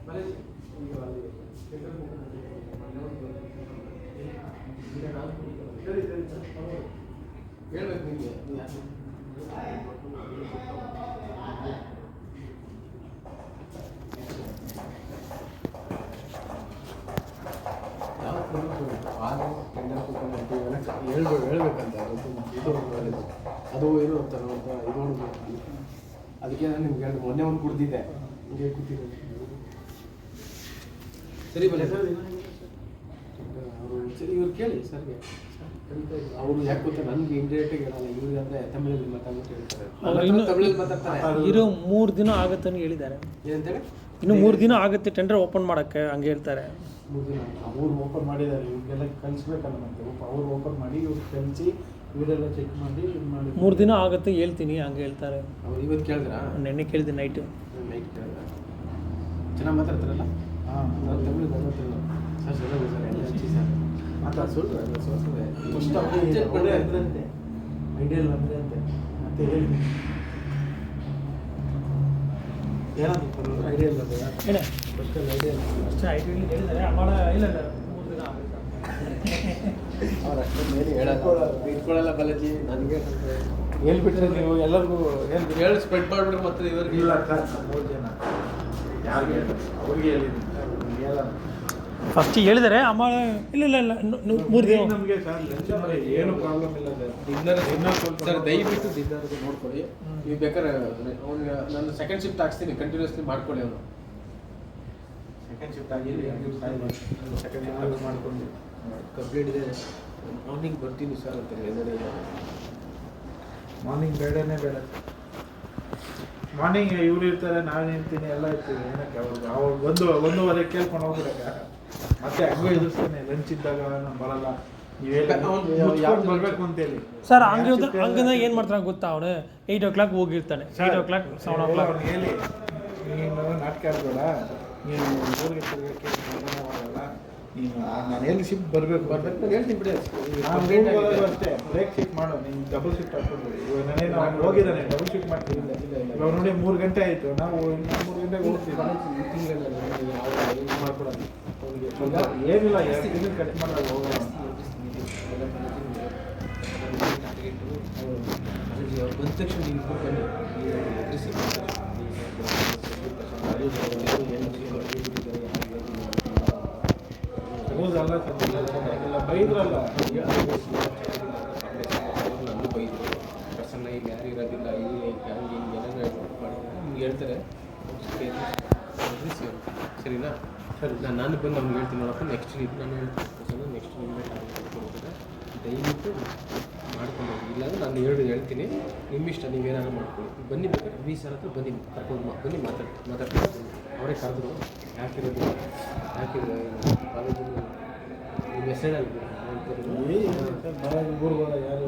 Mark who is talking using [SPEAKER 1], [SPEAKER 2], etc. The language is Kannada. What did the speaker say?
[SPEAKER 1] ಹೇಳ್ಬೇಕು ನಿಮಗೆ ಹೇಳ್ಬೇಕಂತ ಅದು ಏನೋ ಅಂತಾರೆ ಇದು ಅದಕ್ಕೆ ನಾನು ನಿಮ್ಗೆ ಹೇಳಿದೆ ಮೊನ್ನೆ ಒಂದು ಕುಡ್ದಿದ್ದೆ ಹಿಂಗೆ ಕೂತಿದ್ದೆ ಸರಿ ಬನ್ನಿ ಸರ್ ಅವರು ಸರಿ ಇವ್ರು ಕೇಳಿ ಸರ್ಗೆ ಅವರು ಯಾಕೆ ಗೊತ್ತಾ ನನಗೆ ಇಂಡೈರೆಕ್ಟಾಗಿ ಹೇಳಲ್ಲ ಇವ್ರಿಗೆ ಅಂದರೆ ತಮಿಳಲ್ಲಿ ಮಾತಾಡ್ಬಿಟ್ಟು ಹೇಳ್ತಾರೆ ತಮಿಳಲ್ಲಿ ಮಾತಾಡ್ತಾರೆ
[SPEAKER 2] ಇರೋ 3 ದಿನ ಆಗುತ್ತೆ ಅಂತ ಹೇಳಿದ್ದಾರೆ.
[SPEAKER 1] ಏನಂತೇಳಿ
[SPEAKER 2] ಇನ್ನು 3 ದಿನ ಆಗುತ್ತೆ ಟೆಂಡರ್ ಓಪನ್ ಮಾಡೋಕ್ಕೆ ಹಂಗೆ ಹೇಳ್ತಾರೆ.
[SPEAKER 3] 3 ದಿನ ಅವ್ರು ಓಪನ್ ಮಾಡಿದ್ದಾರೆ, ಇವ್ರಿಗೆಲ್ಲ ಕಲಿಸ್ಬೇಕಲ್ಲ ಮತ್ತೆ ಅವ್ರು ಓಪನ್ ಮಾಡಿ ಇವ್ರು ಕಲಿಸಿ ಇವರೆಲ್ಲ ಚೆಕ್ ಮಾಡಿ ಇದು ಮಾಡಿ
[SPEAKER 2] 3 ದಿನ ಆಗುತ್ತೆ ಹೇಳ್ತೀನಿ ಹಂಗೆ ಹೇಳ್ತಾರೆ.
[SPEAKER 1] ಅವ್ರು ಇವತ್ತು ಕೇಳಿದ್ರಾ?
[SPEAKER 2] ನೆನ್ನೆ ಕೇಳಿದೆ ನೈಟ್
[SPEAKER 1] ಕೇಳಿದ್ರ ಚೆನ್ನಾಗಿ ಮಾತಾಡ್ತಾರಲ್ಲ.
[SPEAKER 3] ಹಾಂ
[SPEAKER 1] ನಾನು ತಮಿಳು ಮಾತಾಡ್ತಿಲ್ಲ ಸರ್ ಚೆನ್ನಾಗಿ ಸರ್ ಎಲ್ಲ ಹಚ್ಚಿ ಸರ್ ಮಾತಾಡ್ಸೋದು
[SPEAKER 3] ಫಸ್ಟ್ ಅಂದ್ರಂತೆ ಐಡಿಯಲ್ ಅಂದರೆ ಅಂತೆ ಮತ್ತೆ ಹೇಳ್ತೀನಿ ಏನಾದ್ರು ಐಡಿಯಲ್ ಅಂದರೆ
[SPEAKER 2] ಏನೇ
[SPEAKER 3] ಫಸ್ಟಲ್ಲಿ ಐಡಿಯಲ್
[SPEAKER 2] ಅಷ್ಟೇ ಐಡಿಯಲ್ಲಿ ಹೇಳಿದ್ದಾರೆ ಅಮ್ಮ ಇಲ್ಲ 3 ದಿನ ಆಗುತ್ತೆ
[SPEAKER 1] ಅವ್ರು ಅಷ್ಟೊಂದು ಏನು ಹೇಳಲ್ಲ ಇಟ್ಕೊಳ್ಳಲ್ಲ ಬಾಲಾಜಿ ನನಗೆ
[SPEAKER 3] ಹೇಳ್ಬಿಟ್ರೆ ನೀವು ಎಲ್ಲರಿಗೂ
[SPEAKER 1] ಹೇಳಿ ಸ್ಪ್ರೆಡ್ ಮಾಡಿಬಿಟ್ರೆ ಮತ್ತೆ ಇವ್ರಿಗೆ
[SPEAKER 3] ಇಲ್ಲ ಸರ್ 3 ಜನ ಯಾರಿಗೆ ಅವ್ರಿಗೆ ಹೇಳಿದ್ದೀನಿ ಹೇಳ
[SPEAKER 2] ಫಸ್ಟ್ ಹೇಳಿದ್ದಾರೆ ಅಮ್ಮ ಇಲ್ಲ 3 ದಿನ
[SPEAKER 3] ನಮಗೆ ಸರ್ ಏನು ಪ್ರಾಬ್ಲಮ್ ಇಲ್ಲ
[SPEAKER 1] ಸರ್ ದಯವಿಟ್ಟು ದಿನಾರದು ನೋಡ್ಕೊಳ್ಳಿ. ನೀವು ಬೇಕಾದ್ರೆ ಅವ್ನಿಗೆ ನಾನು ಸೆಕೆಂಡ್ ಶಿಫ್ಟ್ ಹಾಕ್ಸ್ತೀನಿ ಕಂಟಿನ್ಯೂಸ್ಲಿ ಮಾಡ್ಕೊಳ್ಳಿ. ಅವನು
[SPEAKER 3] ಸೆಕೆಂಡ್ ಶಿಫ್ಟ್ ಆಗಿಲ್ಲ ಸೆಕೆಂಡ್ ಶಿಫ್ಟ್ ಮಾಡ್ಕೊಂಡು
[SPEAKER 1] ಕಂಪ್ಲೀಟ್ ಇದೆ. ಮಾರ್ನಿಂಗ್ ಬರ್ತೀನಿ ಸರ್ ಅಂತ ಹೇಳಿದ್ರೆ
[SPEAKER 3] ಮಾರ್ನಿಂಗ್ ಬೇಡನೇ ಬೇಡ ಮಾರ್ನಿಂಗ್ ಇವ್ರು ಇರ್ತಾರೆ ನಾನು ಇರ್ತೀನಿ ಎಲ್ಲ ಇರ್ತೀವಿ ಏನಕ್ಕೆ ಅವ್ರು 1:30 ಕೇಳ್ಕೊಂಡು ಹೋಗ್ಬಿಡಕ್ಕೆ ಮತ್ತೆ ಹಂಗೆ ಎದುರಿಸ್ತಾನೆ ಲಂಚ್ ಇದ್ದಾಗ ನಾನು ಬರಲ್ಲ ಯಾರು ಬರಬೇಕು ಅಂತೇಳಿ
[SPEAKER 2] ಸರ್ ಹಂಗಂದ್ರೆ ಏನು ಮಾಡ್ತಾನೆ ಗೊತ್ತಾ ಅವನು 8 o'clock ಹೋಗಿರ್ತಾನೆ 8 o'clock 7 o'clock
[SPEAKER 3] ಹೇಳಿ ನೀನು ನಾಟಕ ಆಡಬೇಡ ನೀನು ಊರಿಗೆ ತಿರ್ಗಕ್ಕೆ ಆಗಲ್ಲ ನೀನು ನಾನು ಎಲ್ಲಿ ಶಿಫ್ಟ್ ಬರಬೇಕು
[SPEAKER 1] ನಾನು ಹೇಳ್ತೀನಿ ಬಿಡಿ.
[SPEAKER 3] ಅಷ್ಟೇ ಬ್ರೇಕ್ ಶಿಫ್ಟ್ ಮಾಡು ನೀನು ಡಬಲ್ ಶಿಫ್ಟ್ ಹಾಕ್ಬೋದು. ಇವಾಗ ನಾನೇನು ಅವ್ನು ಹೋಗಿದ್ದಾನೆ ಡಬಲ್ ಶಿಫ್ಟ್ ಮಾಡ್ತೀನಿ ಇವಾಗ ನೋಡಿ 3 ಗಂಟೆ ಆಯಿತು ನಾವು 3 ಗಂಟೆಗೆ ಹೋಗ್ತೀವಿ
[SPEAKER 1] ಮಾಡ್ಕೊಡೋದು
[SPEAKER 3] ಏನಿಲ್ಲ 2 ದಿನ ಕಟ್ ಮಾಡೋದು ಹೋಗೋಣ
[SPEAKER 1] ಅವ್ರು ಬಂದ ತಕ್ಷಣ ನೀವು ಬನ್ನಿ
[SPEAKER 3] ರೋಸ್ ಅಲ್ಲ ಎಲ್ಲ ಬೈದ್ರಲ್ಲ
[SPEAKER 1] ನಮಗೂ ಬೈದರು ಪರ್ಸನ್ನ ಇಲ್ಲಿ ಯಾರು ಇರೋದಿಲ್ಲ ಇಲ್ಲಿ ಹಂಗೆ ಹಿಂಗೆ ಏನಾದ್ರು ಮಾಡಿದ್ರೆ ನಿಮ್ಗೆ ಹೇಳ್ತಾರೆ ಸರಿನಾ? ಸರಿ ನಾನು ಬಂದು ನಮ್ಗೆ ಹೇಳ್ತೀನಿ ನೋಡಪ್ಪ ನೆಕ್ಸ್ಟ್ ವೀಕ್ ನಾನು ಹೇಳ್ತೀನಿ ನೆಕ್ಸ್ಟ್ ವೀಕ್ ಕೊಡ್ತಾರೆ ದಯವಿಟ್ಟು ಮಾಡ್ಕೊಂಡು ಇಲ್ಲಾಂದ್ರೆ ನಾನು ಹೇಳ್ತೀನಿ ನಿಮ್ಮಿಷ್ಟ ನೀವೇನಾದ್ರು ಮಾಡ್ಕೊಳ್ಳಿ. ಬನ್ನಿ ಬೇಕಾದ್ರೆ ವಿ ಸರ್ ಹತ್ರ ಬನ್ನಿ ಕರ್ಕೊಂಡು ಬನ್ನಿ ಮಾತಾಡ್ತೀನಿ ಅವರೇ ಕರೆದ್ರು ಯಾಕಿರೋದು ಕಾಲೇಜಲ್ಲಿ ನಿಮ್ಮ ಹೆಸರಲ್ಲಿ
[SPEAKER 3] ಊರುಗಳ ಯಾರು